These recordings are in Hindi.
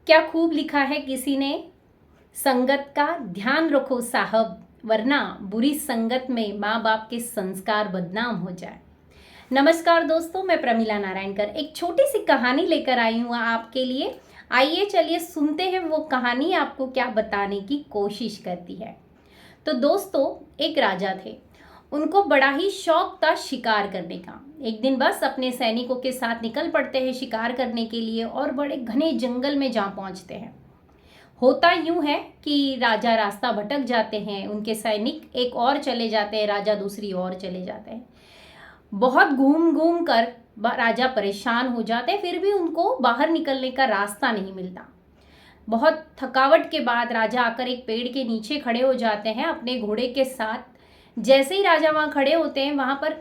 क्या खूब लिखा है किसी ने, संगत का ध्यान रखो साहब, वरना बुरी संगत में माँ बाप के संस्कार बदनाम हो जाए। नमस्कार दोस्तों, मैं प्रमिला नारायणकर एक छोटी सी कहानी लेकर आई हूँ आपके लिए। आइए चलिए सुनते हैं वो कहानी आपको क्या बताने की कोशिश करती है। तो दोस्तों, एक राजा थे। उनको बड़ा ही शौक था शिकार करने का। एक दिन बस अपने सैनिकों के साथ निकल पड़ते हैं शिकार करने के लिए और बड़े घने जंगल में जा पहुंचते हैं। होता यूं है कि राजा रास्ता भटक जाते हैं, उनके सैनिक एक और चले जाते हैं, राजा दूसरी ओर चले जाते हैं। बहुत घूम घूम कर राजा परेशान हो जाते हैं, फिर भी उनको बाहर निकलने का रास्ता नहीं मिलता। बहुत थकावट के बाद राजा आकर एक पेड़ के नीचे खड़े हो जाते हैं अपने घोड़े के साथ। जैसे ही राजा वहाँ खड़े होते हैं, वहाँ पर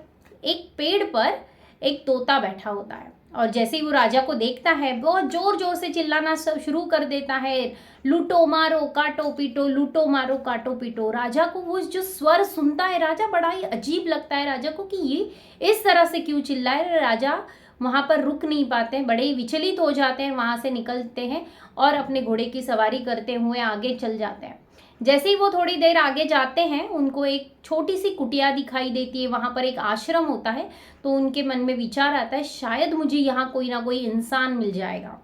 एक पेड़ पर एक तोता बैठा होता है और जैसे ही वो राजा को देखता है, बहुत जोर जोर से चिल्लाना शुरू कर देता है, लूटो मारो काटो पीटो, लूटो मारो काटो पीटो। राजा को वो जो स्वर सुनता है, राजा बड़ा ही अजीब लगता है राजा को कि ये इस तरह से क्यों चिल्लाए। राजा वहाँ पर रुक नहीं पाते हैं, बड़े ही विचलित हो जाते हैं, वहाँ से निकलते हैं और अपने घोड़े की सवारी करते हुए आगे चल जाते हैं। जैसे ही वो थोड़ी देर आगे जाते हैं, उनको एक छोटी सी कुटिया दिखाई देती है। वहाँ पर एक आश्रम होता है। तो उनके मन में विचार आता है, शायद मुझे यहाँ कोई ना कोई इंसान मिल जाएगा।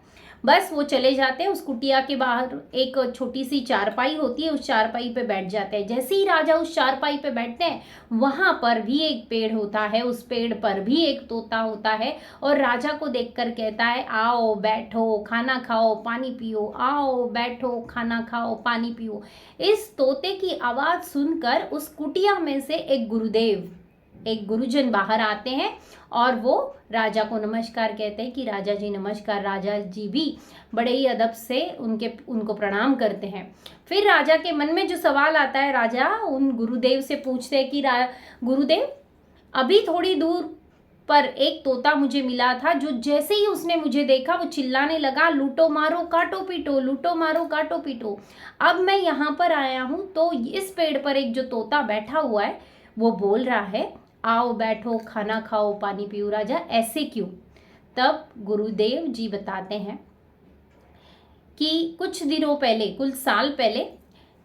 बस वो चले जाते हैं। उस कुटिया के बाहर एक छोटी सी चारपाई होती है, उस चारपाई पे बैठ जाते हैं। जैसे ही राजा उस चारपाई पे बैठते हैं, वहाँ पर भी एक पेड़ होता है, उस पेड़ पर भी एक तोता होता है और राजा को देखकर कहता है, आओ बैठो खाना खाओ पानी पियो, आओ बैठो खाना खाओ पानी पियो। इस तोते की आवाज़ सुनकर उस कुटिया में से एक गुरुजन बाहर आते हैं और वो राजा को नमस्कार कहते हैं कि राजा जी नमस्कार। राजा जी भी बड़े ही अदब से उनको प्रणाम करते हैं। फिर राजा के मन में जो सवाल आता है, राजा उन गुरुदेव से पूछते हैं कि गुरुदेव, अभी थोड़ी दूर पर एक तोता मुझे मिला था, जो जैसे ही उसने मुझे देखा वो चिल्लाने लगा, लूटो मारो काटो पीटो, लूटो मारो काटो पीटो। अब मैं यहाँ पर आया हूँ तो इस पेड़ पर एक जो तोता बैठा हुआ है वो बोल रहा है, आओ बैठो खाना खाओ पानी पियो। राजा ऐसे क्यों? तब गुरुदेव जी बताते हैं कि कुछ दिनों पहले, कुछ साल पहले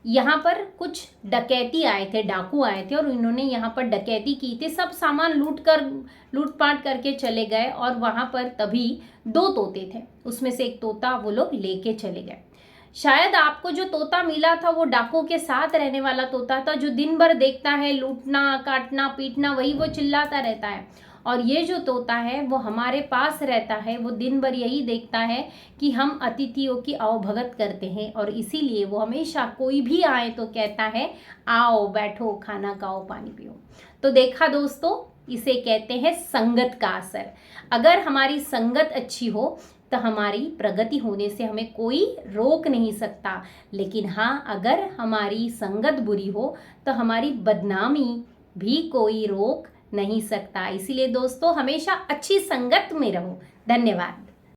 यहाँ पर कुछ डकैती आए थे, डाकू आए थे और इन्होंने यहाँ पर डकैती की थी। सब सामान लूटपाट करके चले गए और वहाँ पर तभी दो तोते थे, उसमें से एक तोता वो लोग लेके चले गए। शायद आपको जो तोता मिला था वो डाकू के साथ रहने वाला तोता था, जो दिन भर देखता है लूटना काटना पीटना, वही वो चिल्लाता रहता है। और ये जो तोता है वो हमारे पास रहता है, वो दिन भर यही देखता है कि हम अतिथियों की आवभगत करते हैं और इसीलिए वो हमेशा कोई भी आए तो कहता है, आओ बैठो खाना खाओ पानी पियो। तो देखा दोस्तों, इसे कहते हैं संगत का असर। अगर हमारी संगत अच्छी हो तो हमारी प्रगति होने से हमें कोई रोक नहीं सकता, लेकिन हाँ, अगर हमारी संगत बुरी हो तो हमारी बदनामी भी कोई रोक नहीं सकता। इसीलिए दोस्तों, हमेशा अच्छी संगत में रहो। धन्यवाद।